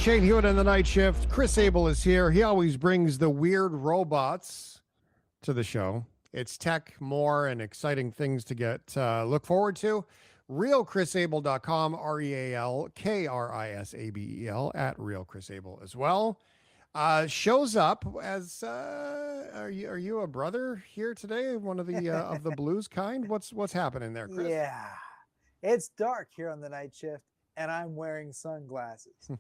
Shane Hewitt in the night shift. Chris Abel is here. He always brings the weird robots to the show. It's tech, more, and exciting things to get look forward to. RealChrisAbel.com, RealKrisabel at RealChrisAbel as well. Shows up as are you a brother here today? One of the blues kind? What's happening there, Chris? Yeah, it's dark here on the night shift, and I'm wearing sunglasses.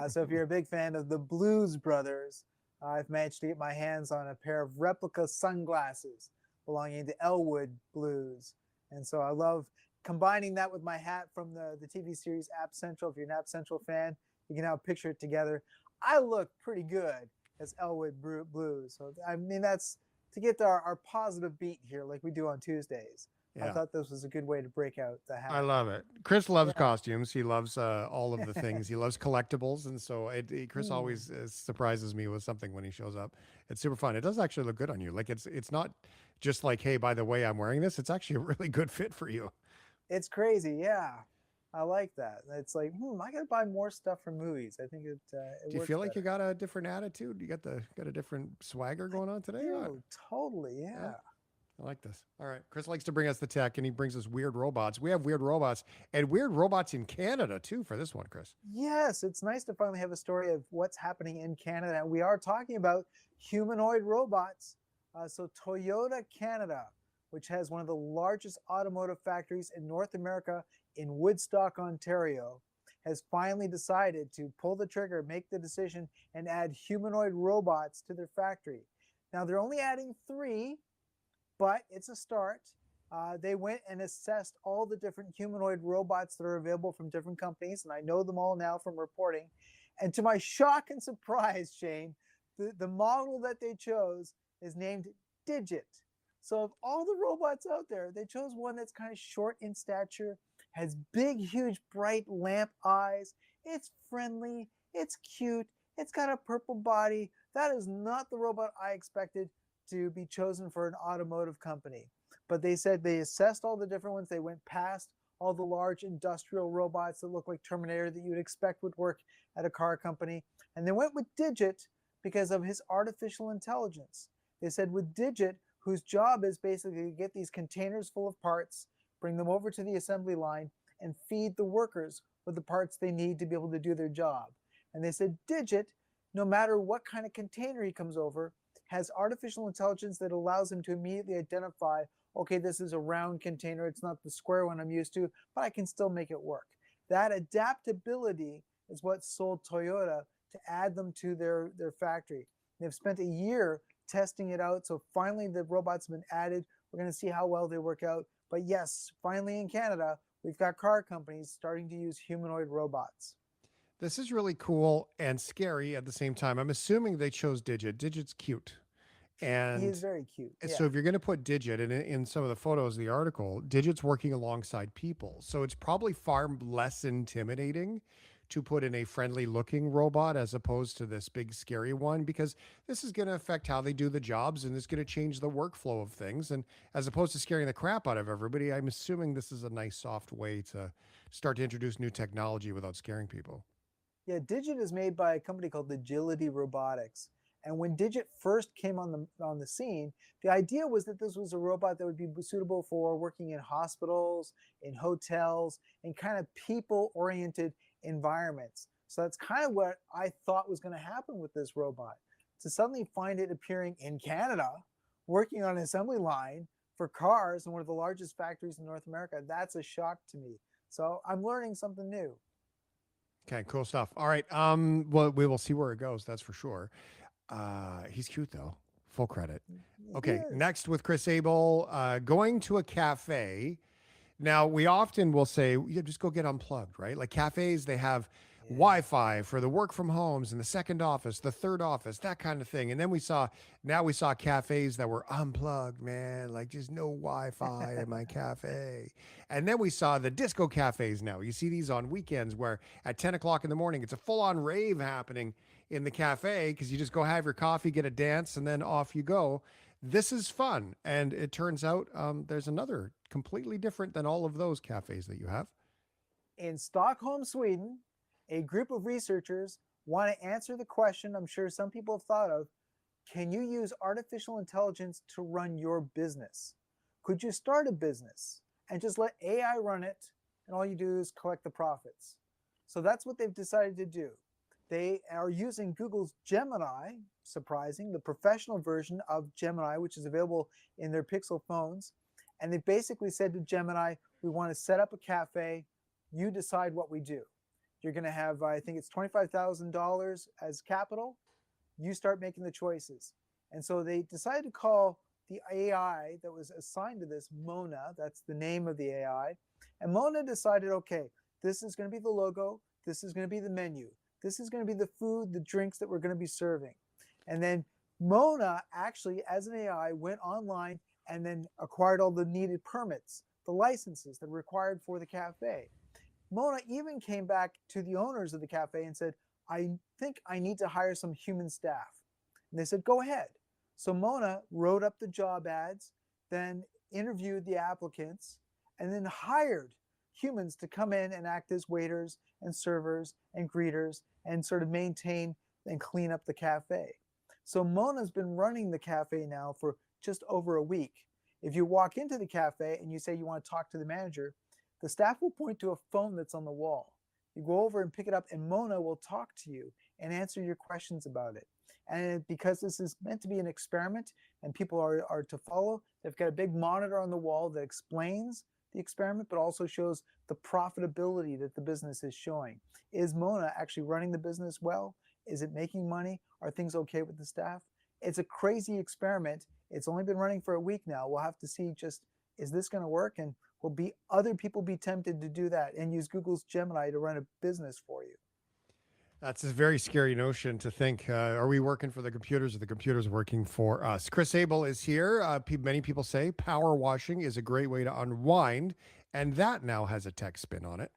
So if you're a big fan of the Blues Brothers, I've managed to get my hands on a pair of replica sunglasses belonging to Elwood Blues. And so I love combining that with my hat from the TV series App Central. If you're an App Central fan, you can now picture it together. I look pretty good as Elwood Blues. So, I mean, that's to get our positive beat here like we do on Tuesdays. I Yeah. thought this was a good way to break out the I hat. love it. Chris loves Yeah. costumes. He loves all of the things. He loves collectibles, and so Chris Hmm. always surprises me with something when he shows up. It's super fun. It does actually look good on you. Like it's not just like, hey, by the way, I'm wearing this. It's actually a really good fit for you. It's crazy. Yeah. I like that. It's like, I got to buy more stuff from movies. I think it Do you works feel like you better. got a different attitude? You got a different swagger I going on today? Or what? do. Totally. Yeah. Yeah. I like this. All right. Chris likes to bring us the tech and he brings us weird robots. We have weird robots and weird robots in Canada too for this one, Chris. Yes, it's nice to finally have a story of what's happening in Canada. We are talking about humanoid robots. So, Toyota Canada, which has one of the largest automotive factories in North America in Woodstock, Ontario, has finally decided to pull the trigger, make the decision, and add humanoid robots to their factory. Now, they're only adding three, but it's a start. They went and assessed all the different humanoid robots that are available from different companies, and I know them all now from reporting. And to my shock and surprise, Shane, the model that they chose is named Digit. So, of all the robots out there, they chose one that's kind of short in stature, has big, huge, bright lamp eyes. It's friendly, it's cute, it's got a purple body. That is not the robot I expected to be chosen for an automotive company. But they said they assessed all the different ones. They went past all the large industrial robots that look like Terminator that you would expect would work at a car company. And they went with Digit because of his artificial intelligence. They said with Digit, whose job is basically to get these containers full of parts, bring them over to the assembly line, and feed the workers with the parts they need to be able to do their job. And they said Digit, no matter what kind of container he comes over, has artificial intelligence that allows him to immediately identify, okay, this is a round container, it's not the square one I'm used to, but I can still make it work. That adaptability is what sold Toyota to add them to their factory. They've spent a year testing it out, so finally the robots have been added. We're going to see how well they work out. But yes, finally in Canada, we've got car companies starting to use humanoid robots. This is really cool and scary at the same time. I'm assuming they chose Digit. Digit's cute. He is And very cute. so Yeah. if you're going to put Digit in some of the photos of the article, Digit's working alongside people. So it's probably far less intimidating to put in a friendly looking robot as opposed to this big scary one because this is going to affect how they do the jobs and it's going to change the workflow of things. And as opposed to scaring the crap out of everybody, I'm assuming this is a nice soft way to start to introduce new technology without scaring people. Yeah, Digit is made by a company called Agility Robotics. And when Digit first came on the scene, the idea was that this was a robot that would be suitable for working in hospitals, in hotels, in kind of people-oriented environments. So that's kind of what I thought was going to happen with this robot. To suddenly find it appearing in Canada, working on an assembly line for cars in one of the largest factories in North America, that's a shock to me. So I'm learning something new. Okay, cool stuff. All right. Well, we will see where it goes. That's for sure. He's cute though. Full credit. He Okay, is. next with Chris Abel, going to a cafe. Now, we often will say, yeah, just go get unplugged, right? Like cafes, they have Yeah. Wi Fi for the work from homes and the second office, the third office, that kind of thing. And then now we saw cafes that were unplugged, man, like just no Wi Fi in my cafe. And then we saw the disco cafes now. You see these on weekends where at 10 o'clock in the morning, it's a full on rave happening in the cafe because you just go have your coffee, get a dance, and then off you go. This is fun. And it turns out there's another completely different than all of those cafes that you have. In Stockholm, Sweden, A group of researchers want to answer the question I'm sure some people have thought of: can you use artificial intelligence to run your business? Could you start a business and just let AI run it, and all you do is collect the profits? So that's what they've decided to do. They are using Google's Gemini, surprising, the professional version of Gemini, which is available in their Pixel phones. And they basically said to Gemini, we want to set up a cafe. You decide what we do. You're going to have, I think it's $25,000 as capital. You start making the choices. And so they decided to call the AI that was assigned to this Mona. That's the name of the AI. And Mona decided, okay, this is going to be the logo. This is going to be the menu. This is going to be the food, the drinks that we're going to be serving. And then Mona actually, as an AI, went online and then acquired all the needed permits, the licenses that are required for the cafe. Mona even came back to the owners of the cafe and said, I think I need to hire some human staff. And they said, go ahead. So Mona wrote up the job ads, then interviewed the applicants, and then hired humans to come in and act as waiters and servers and greeters and sort of maintain and clean up the cafe. So Mona's been running the cafe now for just over a week. If you walk into the cafe and you say you want to talk to the manager, the staff will point to a phone that's on the wall. You go over and pick it up, and Mona will talk to you and answer your questions about it. And because this is meant to be an experiment and people are to follow, they've got a big monitor on the wall that explains the experiment, but also shows the profitability that the business is showing. Is Mona actually running the business well? Is it making money? Are things okay with the staff? It's a crazy experiment. It's only been running for a week now. We'll have to see just, is this going to work? And will be other people be tempted to do that and use Google's Gemini to run a business for you? That's a very scary notion to think. Are we working for the computers or the computers working for us? Chris Abel is here. Many people say power washing is a great way to unwind, and that now has a tech spin on it.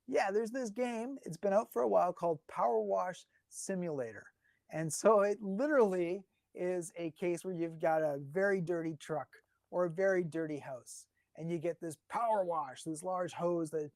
Yeah, there's this game. It's been out for a while called Power Wash Simulator. And so it literally is a case where you've got a very dirty truck or a very dirty house. And you get this power wash, this large hose that,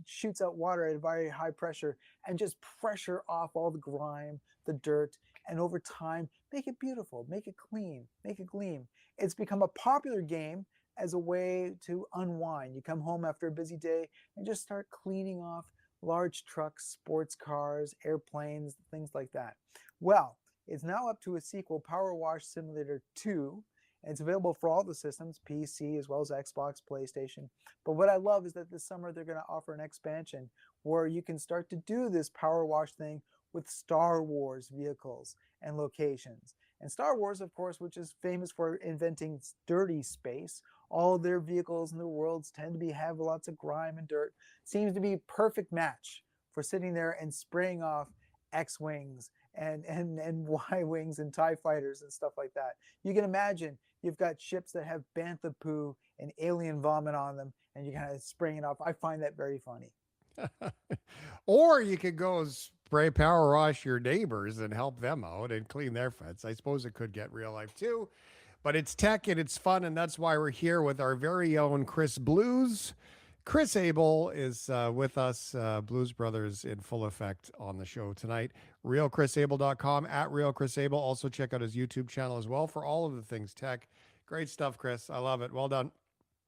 shoots out water at a very high pressure and just pressure off all the grime, the dirt, and over time, make it beautiful, make it clean, make it gleam. It's become a popular game as a way to unwind. You come home after a busy day and just start cleaning off large trucks, sports cars, airplanes, things like that. Well, it's now up to a sequel, Power Wash Simulator 2. And it's available for all the systems, PC as well as Xbox, PlayStation. But what I love is that this summer they're going to offer an expansion where you can start to do this power wash thing with Star Wars vehicles and locations. And Star Wars, of course, which is famous for inventing dirty space, all their vehicles in their worlds tend to have lots of grime and dirt, seems to be a perfect match for sitting there and spraying off X-Wings and Y-Wings and TIE fighters and stuff like that. You can imagine you've got ships that have bantha poo and alien vomit on them, and you're kind of spraying it off. I find that very funny. Or you could go spray power wash your neighbors and help them out and clean their fence. I suppose it could get real life too. But it's tech and it's fun, and that's why we're here with our very own Chris Blues. Chris Abel is with us, Blues Brothers in full effect on the show tonight. RealChrisAbel.com, at RealChrisAbel. Also check out his YouTube channel as well for all of the things tech. Great stuff, Chris. I love it. Well done.